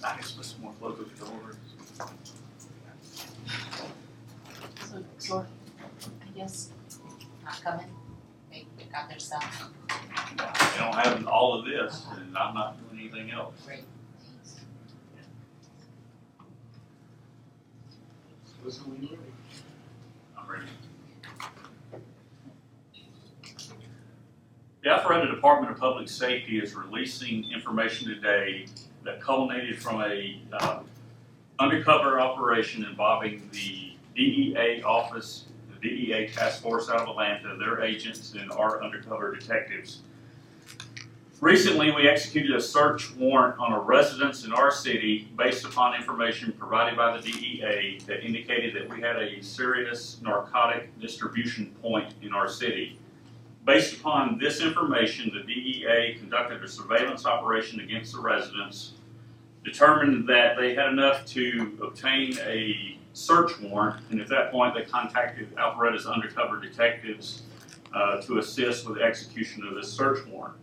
I guess put some more close at the door. So, I guess, not coming, they got their stuff, They don't have all of this, and I'm not doing anything else. great, thanks. I'm ready. The Alpharetta Department of Public Safety is releasing information today that culminated from a undercover operation involving the DEA office, the DEA task force out of Atlanta, their agents, and our undercover detectives. Recently, we executed a search warrant on a residence in our city based upon information provided by the DEA that indicated that we had a serious narcotic distribution point in our city. Based upon this information, the DEA conducted a surveillance operation against the residents, determined that they had enough to obtain a search warrant, and at that point they contacted Alpharetta's undercover detectives to assist with the execution of this search warrant.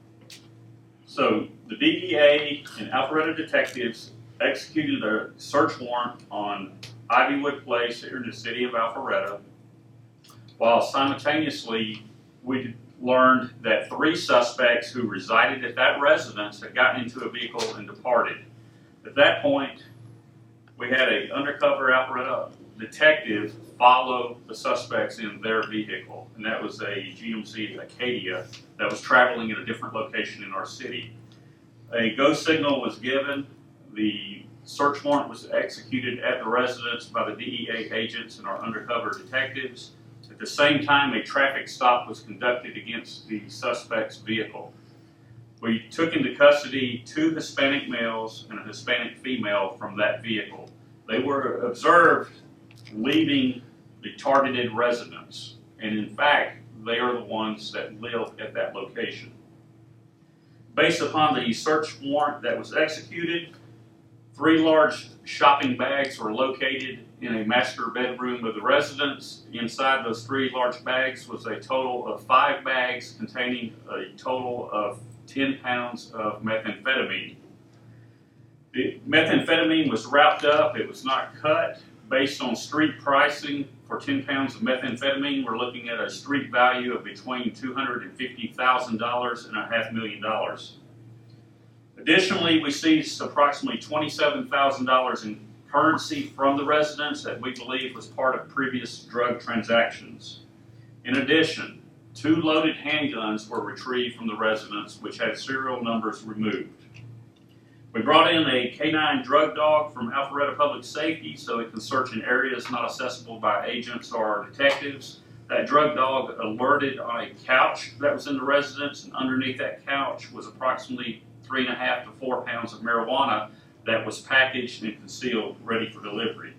So the DEA and Alpharetta detectives executed a search warrant on Ivywood Place here in the city of Alpharetta, while simultaneously we learned that 3 suspects who resided at that residence had gotten into a vehicle and departed. At that point, we had an undercover Alpharetta detective follow the suspects in their vehicle, and that was a GMC Acadia that was traveling in a different location in our city. A go signal was given. The search warrant was executed at the residence by the DEA agents and our undercover detectives. At the same time, a traffic stop was conducted against the suspect's vehicle. We took into custody 2 Hispanic males and a Hispanic female from that vehicle. They were observed leaving the targeted residence, and in fact, they are the ones that live at that location. Based upon the search warrant that was executed, 3 large shopping bags were located in a master bedroom of the residence. Inside those 3 large bags was a total of 5 bags containing a total of 10 pounds of methamphetamine. The methamphetamine was wrapped up, it was not cut. Based on street pricing for 10 pounds of methamphetamine, we're looking at a street value of between $250,000 and $500,000. Additionally, we seized approximately $27,000 in currency from the residence that we believe was part of previous drug transactions. In addition, 2 loaded handguns were retrieved from the residence, which had serial numbers removed. We brought in a canine drug dog from Alpharetta Public Safety so it can search in areas not accessible by agents or detectives. That drug dog alerted on a couch that was in the residence, and underneath that couch was approximately 3.5 to 4 pounds of marijuana that was packaged and concealed, ready for delivery.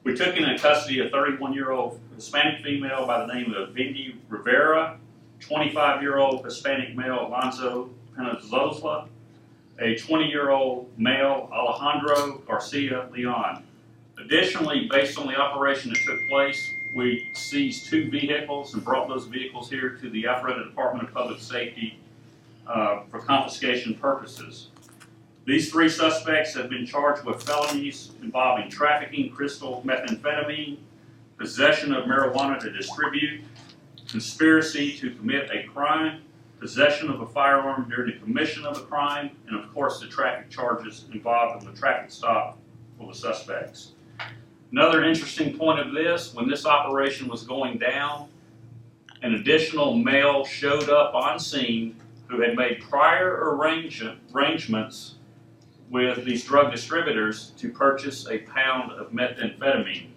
We took into custody a 31-year-old Hispanic female by the name of Vindy Rivera, 25-year-old Hispanic male Alonzo Penazzola, a 20-year-old male Alejandro Garcia Leon. Additionally, based on the operation that took place, we seized 2 vehicles and brought those vehicles here to the Alpharetta Department of Public Safety for confiscation purposes. These 3 suspects have been charged with felonies involving trafficking crystal methamphetamine, possession of marijuana to distribute, conspiracy to commit a crime, possession of a firearm during the commission of a crime, and of course the traffic charges involved in the traffic stop for the suspects. Another interesting point of this, when this operation was going down, an additional male showed up on scene who had made prior arrangements with these drug distributors to purchase a pound of methamphetamine.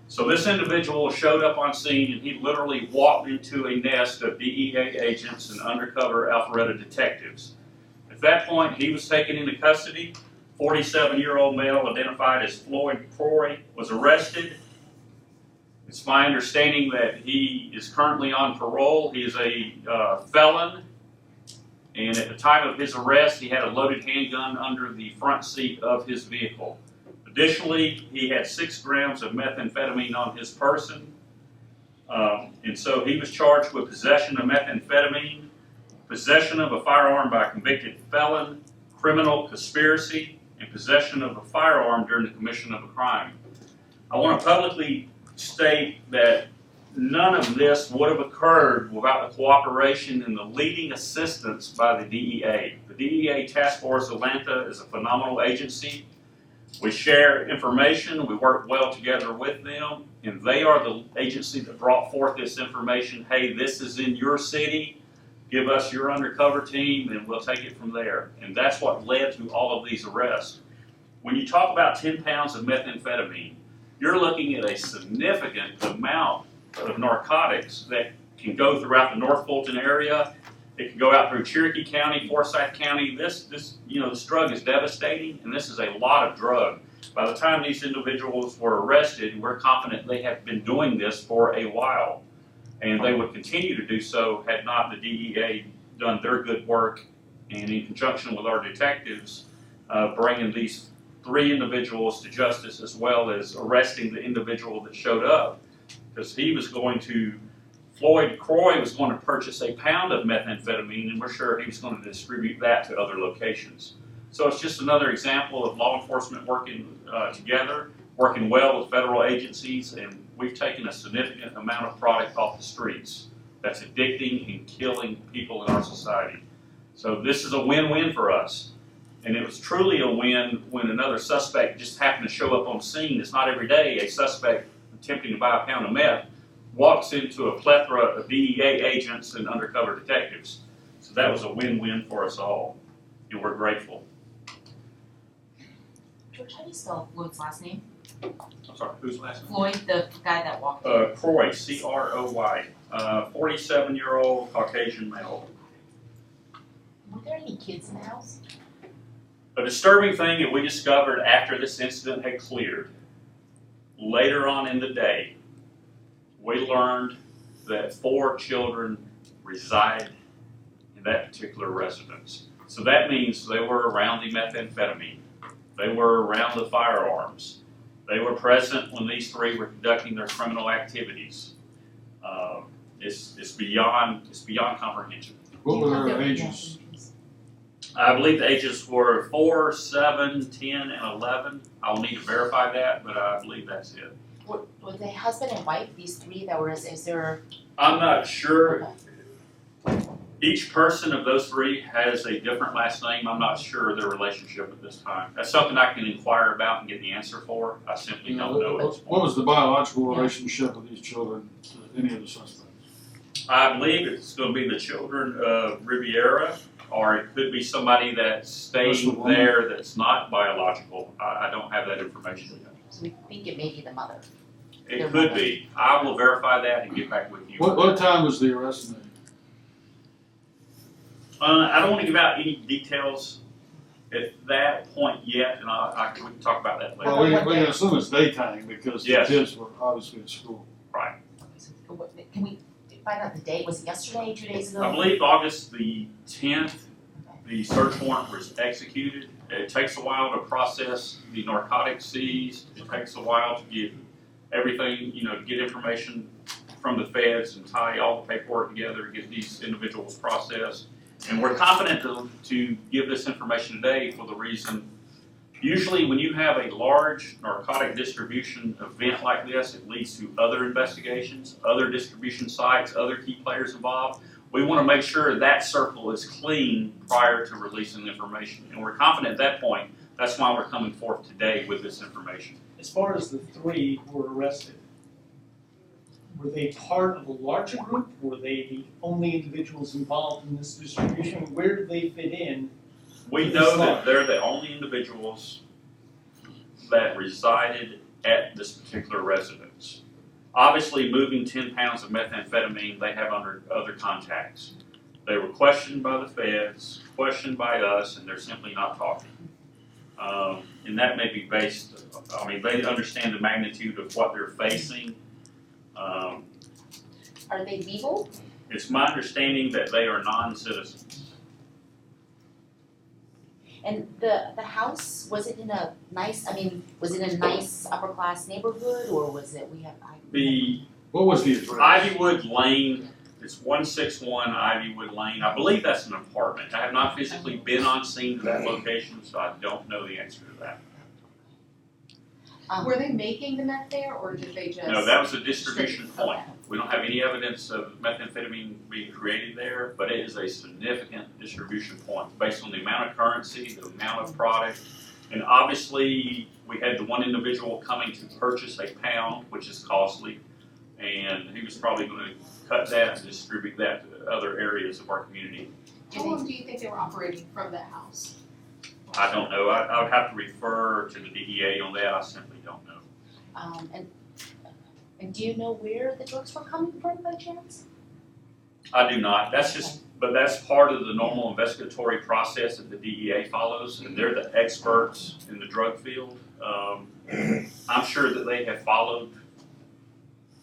So this individual showed up on scene and he literally walked into a nest of DEA agents and undercover Alpharetta detectives. At that point, he was taken into custody. 47-year-old male identified as Floyd Croy was arrested. It's my understanding that he is currently on parole. He is a felon, and at the time of his arrest, he had a loaded handgun under the front seat of his vehicle. Additionally, he had 6 grams of methamphetamine on his person, and so he was charged with possession of methamphetamine, possession of a firearm by a convicted felon, criminal conspiracy, and possession of a firearm during the commission of a crime. I want to publicly state that none of this would have occurred without the cooperation and the leading assistance by the DEA. The DEA Task Force Atlanta is a phenomenal agency. We share information, we work well together with them, and they are the agency that brought forth this information. Hey, this is in your city, give us your undercover team, and we'll take it from there. And that's what led to all of these arrests. When you talk about 10 pounds of methamphetamine, you're looking at a significant amount of narcotics that can go throughout the North Fulton area. It can go out through Cherokee County, Forsyth County. This drug is devastating, and this is a lot of drug. By the time these individuals were arrested, we're confident they have been doing this for a while, and they would continue to do so had not the DEA done their good work, and in conjunction with our detectives, bringing these 3 individuals to justice, as well as arresting the individual that showed up. Because Floyd Croy was going to purchase a pound of methamphetamine, and we're sure he was going to distribute that to other locations. So it's just another example of law enforcement working together, working well with federal agencies, and we've taken a significant amount of product off the streets that's addicting and killing people in our society. So this is a win-win for us. And it was truly a win when another suspect just happened to show up on scene. It's not every day a suspect attempting to buy a pound of meth walks into a plethora of DEA agents and undercover detectives. So that was a win-win for us all, and we're grateful. George, how do you spell Floyd's last name? I'm sorry, who's last name? Floyd, the guy that walked in. Croy, C-R-O-Y, 47-year-old Caucasian male. Were there any kids in the house? A disturbing thing that we discovered after this incident had cleared, later on in the day, we learned that 4 children reside in that particular residence. So that means they were around the methamphetamine. They were around the firearms. They were present when these 3 were conducting their criminal activities. It's beyond comprehension. What Do you were have their their ages? I believe the ages were 4, 7, 10, and 11. I'll need to verify that, but I believe that's it. Were they husband and wife, these 3 that were, is there? I'm not sure. Each person of those 3 has a different last name. I'm not sure their relationship at this time. That's something I can inquire about and get the answer for. I simply don't know at this What point. was the biological relationship of these children to any of the suspects? I believe it's going to be the children of Riviera, or it could be somebody that's staying there that's not biological. I don't have that information yet. So we think it may be the mother. It could be. I will verify that and get back with you. What time was the arrest made? I don't want to give out any details at that point yet, and we can talk about that later. Well, we can assume it's daytime because the Yes. kids were obviously at school. Right. Can we find out the date? Was it yesterday, 2 days ago? I believe August the 10th, the search warrant was executed. It takes a while to process the narcotics seized. It takes a while to get everything, to get information from the feds and tie all the paperwork together, get these individuals processed. And we're confident to give this information today for the reason, usually when you have a large narcotic distribution event like this, it leads to other investigations, other distribution sites, other key players involved. We want to make sure that circle is clean prior to releasing the information. And we're confident at that point. That's why we're coming forth today with this information. As far as the 3 who were arrested, were they part of a larger group? Were they the only individuals involved in this distribution? Where do they fit in? We know that they're the only individuals that resided at this particular residence. Obviously, moving 10 pounds of methamphetamine, they have other contacts. They were questioned by the feds, questioned by us, and they're simply not talking. And that may be based, they understand the magnitude of what they're facing. Are they legal? It's my understanding that they are non-citizens. And the house, was it in a nice, upper class neighborhood, or was it, The What was the address? Ivywood Lane It's 161 Ivywood Lane. I believe that's an apartment. I have not physically been on scene to that location, so I don't know the answer to that. Were they making the meth there, or did they just? No, that was a distribution Straight- point. We don't have any evidence of methamphetamine being created there, but it is a significant distribution point based on the amount of currency, the amount of product. And obviously, we had the one individual coming to purchase a pound, which is costly, and he was probably going to cut that and distribute that to other areas of our community. How long do you think they were operating from that house? I don't know. I would have to refer to the DEA on that. I simply don't know. And do you know where the drugs were coming from by chance? I do not. But that's part of the normal investigatory process that the DEA follows, and they're the experts in the drug field. I'm sure that they have followed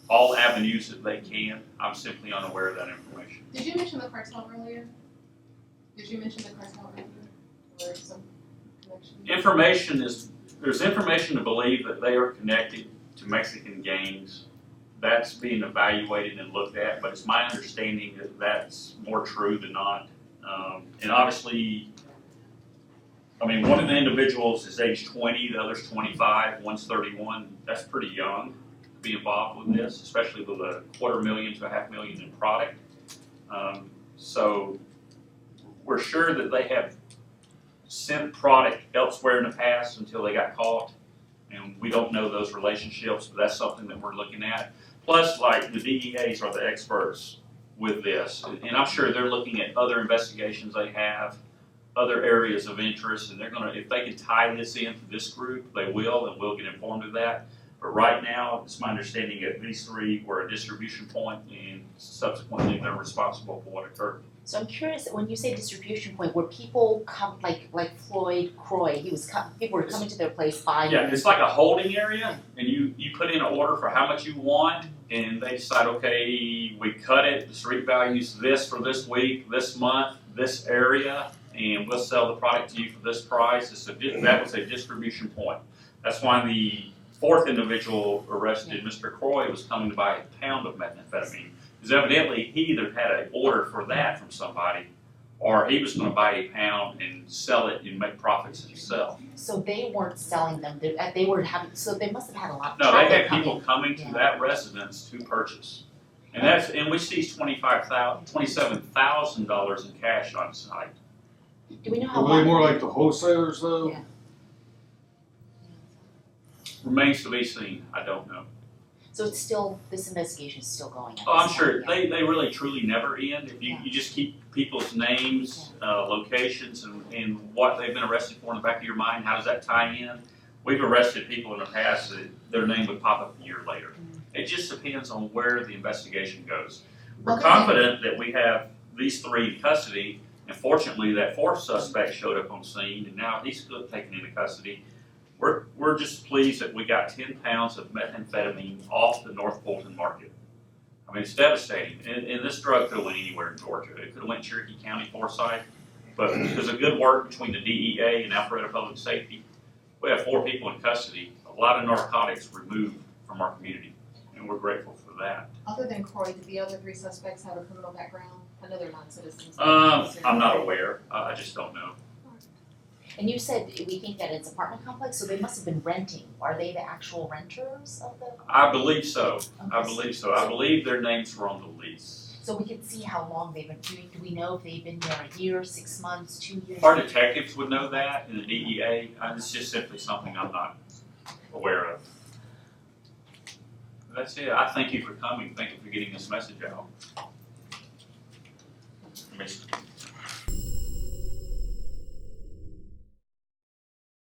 all avenues that they can. I'm simply unaware of that information. Did you mention the cartel earlier? Did you mention the cartel earlier? Or some connection? There's information to believe that they are connected to Mexican gangs. That's being evaluated and looked at, but it's my understanding that that's more true than not. And obviously, I mean, one of the individuals is age 20, the other's 25, one's 31. That's pretty young to be involved with this, especially with a $250,000 to $500,000 in product. So we're sure that they have sent product elsewhere in the past until they got caught. And we don't know those relationships, but that's something that we're looking at. Plus, like, the DEAs are the experts with this. And I'm sure they're looking at other investigations they have, other areas of interest, and they're gonna, if they can tie this into this group, they will, and we'll get informed of that. But right now, it's my understanding that these three were a distribution point, and subsequently, they're responsible for what occurred. So I'm curious, when you say distribution point, were people come, like Floyd Croy, people were coming to their place buying? Yeah, it's like a holding area, and you put in an order for how much you want, and they decide, okay, we cut it, the street value's this for this week, this month, this area, and we'll sell the product to you for this price. That was a distribution point. That's why the fourth individual arrested, Mr. Croy, was coming to buy a pound of methamphetamine. Because evidently he either had an order for that from somebody, or he was going to buy a pound and sell it and make profits himself. So they weren't selling them, they were having, so they must have had a lot of No, they traffic had people coming to that residence to purchase. And we seized $27,000 in cash on site. Do we know how Were they long? more like the wholesalers though? Yeah. Remains to be seen, I don't know. So it's still, this investigation is still going on? Oh, I'm sure, they really truly never end. If you Yeah. just keep people's names, locations, and what they've been arrested for in the back of your mind, how does that tie in? We've arrested people in the past that their name would pop up a year later. It just depends on where the investigation goes. We're Okay. confident that we have these three in custody, and fortunately, that fourth suspect showed up on scene, and now he's still taken into custody. We're just pleased that we got 10 pounds of methamphetamine off the North Fulton market. I mean, it's devastating, and this drug could have went anywhere in Georgia. It could have went Cherokee County, Forsyth, but because of good work between the DEA and Alpharetta Public Safety, we have 4 people in custody, a lot of narcotics removed from our community, and we're grateful for that. Other than Croy, did the other 3 suspects have a criminal background? I know they're non-citizens. I'm not aware, I just don't know. And you said we think that it's apartment complex, so they must have been renting. Are they the actual renters of the? I believe so, I Okay. believe so. I believe their names were on the lease. So we can see how long they've been doing, do we know if they've been there a year, 6 months, 2 years? Our detectives would know that, and the DEA, it's just simply something I'm not aware of. That's it. I thank you for coming. Thank you for getting this message out.